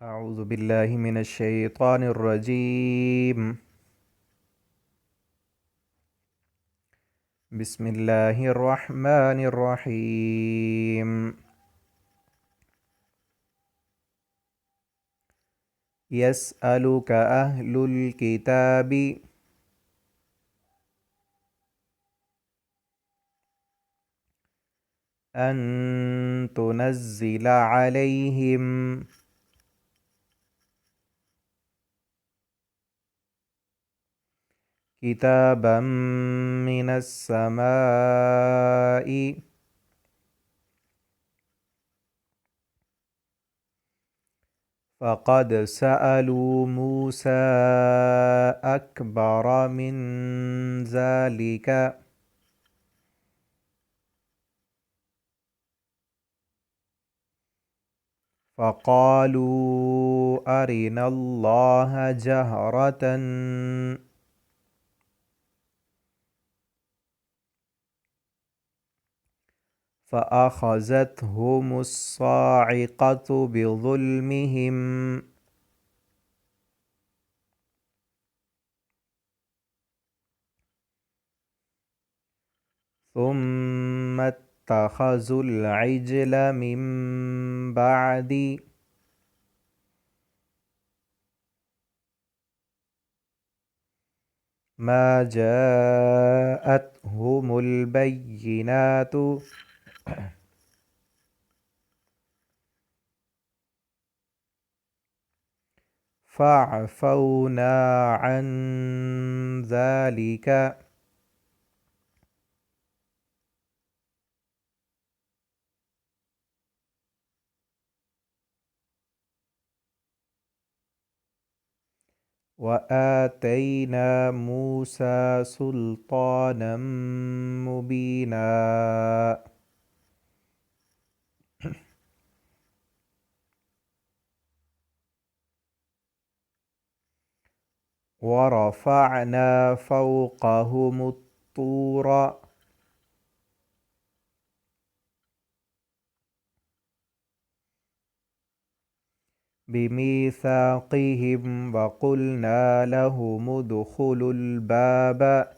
أعوذ بالله من الشيطان الرجيم. بسم الله الرحمن الرحيم. يسألك أهل الكتاب أن تنزل عليهم كتابا من السماء فقد سألوا موسى أكبر من ذلك فقالوا أرنا الله جهرة فأخذتهم الصاعقة بظلمهم ثم اتخذوا العجل من بعد ما جاءتهم البينات فاعفونا عن ذلك وآتينا موسى سلطانا مبينا ورفعنا فوقهم الطور بميثاقهم وقلنا لهم ادخلوا الباب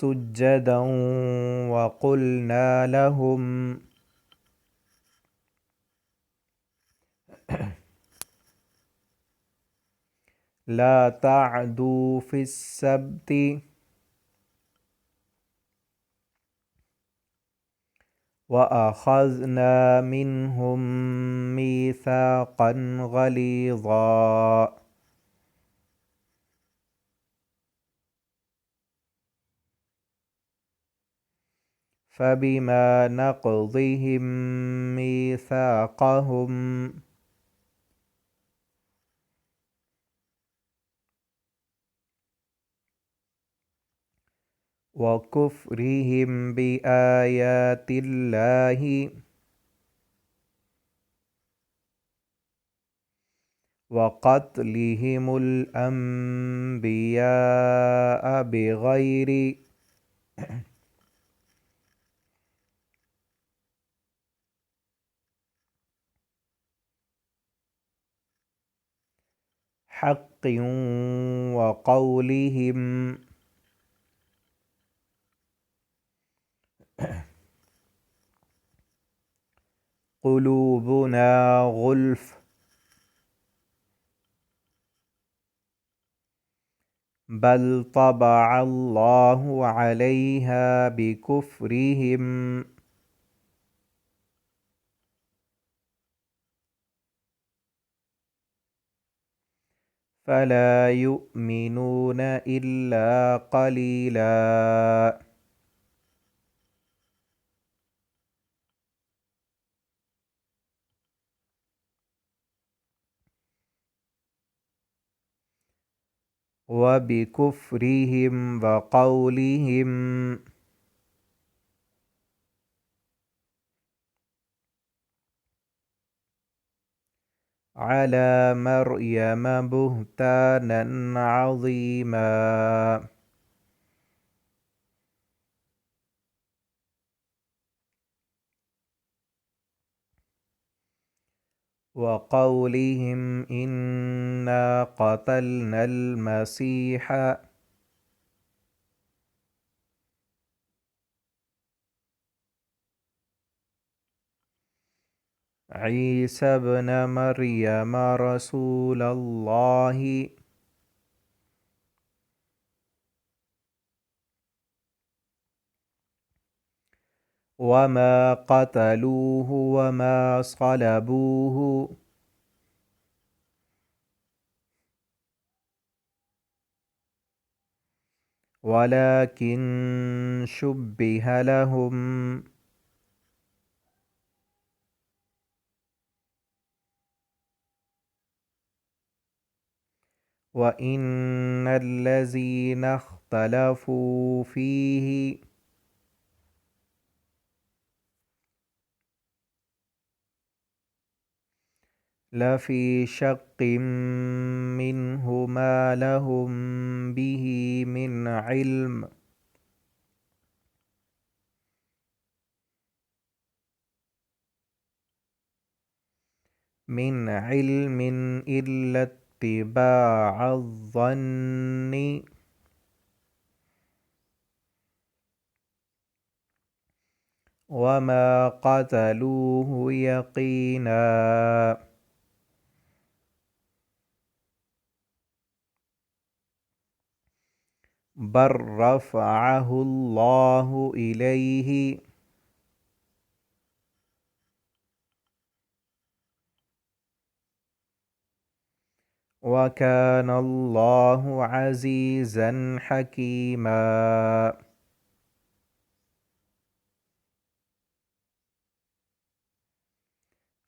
سجدا وقلنا لهم لا تعدوا في السبت وأخذنا منهم ميثاقا غليظا فبما نقضهم ميثاقهم وكفرهم بآيات الله وقتلهم الأنبياء بغير حق وقولهم قلوبنا غلف بل طبع الله عليها بكفرهم فلا يؤمنون إلا قليلا وبكفرهم وقولهم على مريم بهتانا عظيما वक़ौलिहिम इन्ना क़तलनल मसीह ईसा इब्न मरियम रसूलल्लाहि वमा क़तलूहु वमा सलबूहु वलाकिन शुब्बिह लहुम व इन्नल्लज़ीना इख्तलफ़ू फ़ीहि लफ़ी शक्किम मिन्हु मा लहुम बिही मिन इल्मिन इल्ला इत्तिबाअ-ज़न्नि वमा क़तलूहु यक़ीना बल रफ़अहु अल्लाहु इलैहि व काना अल्लाहु अज़ीज़न हकीमा।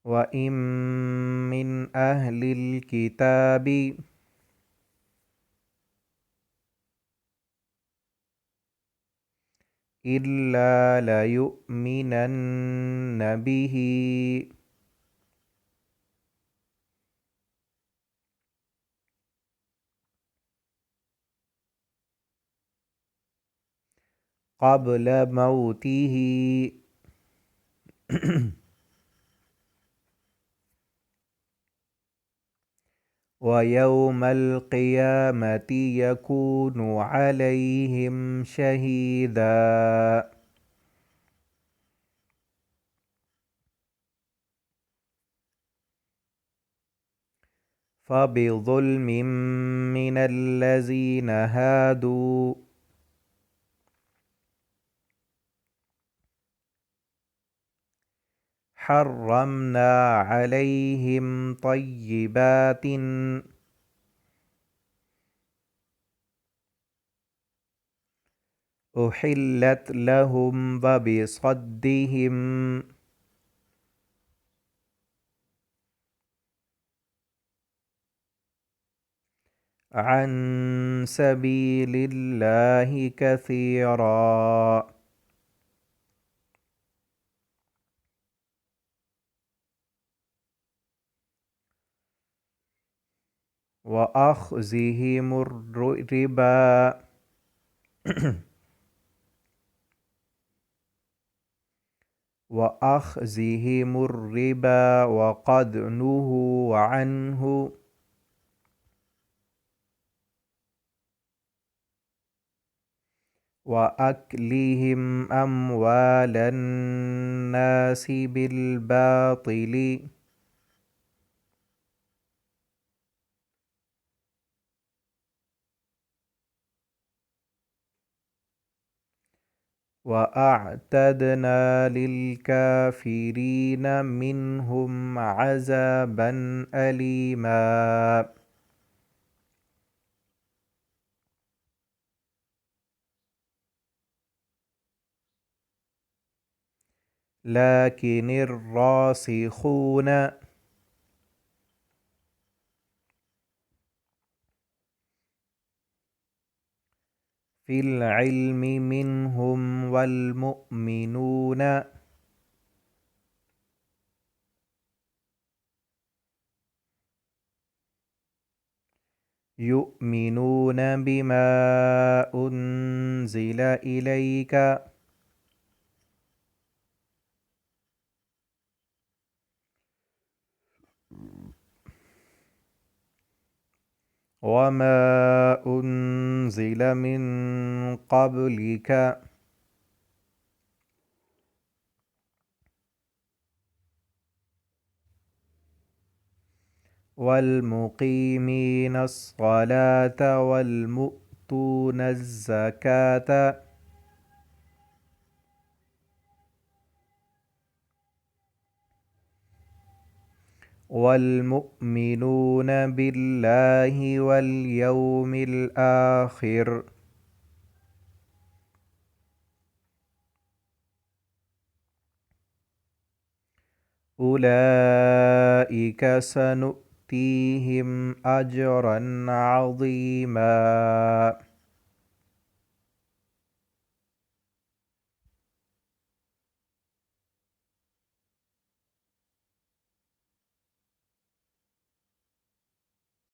व इम मिन अहलिल किताबि इल्ला लयुमिनन्न बिही क़ब्ल मौतिही व यौमल क़ियामति यकूनु अलैहिम शहीदा। फ़बिज़ुल्मिम मिनल्लज़ीना हादू हर्रमना अलैहिम तय्यिबातिन उहिल्लत लहुम व बिसद्दिहिम अन सबीलिल्लाहि कसीरा। व अख़्ज़िहिमुर रिबा व अख़्ज़िहिमुर रिबा व क़द नुहू अन्हु व अक्लिहिम अम्वालन नासि बिल बातिली व अअतदना लिलकाफिरीन मिनहुम अज़ाबन अलीमा। लाकिनिर रासिखून फिल इल्मि मिनहुम वल मुअमिनून युमिनून बिमा उन्ज़िल इलैक وما أنزل من قبلك والمقيمين الصلاة والمؤتون الزكاة والمؤمنون بالله واليوم الآخر أولئك سنؤتيهم أجرا عظيما.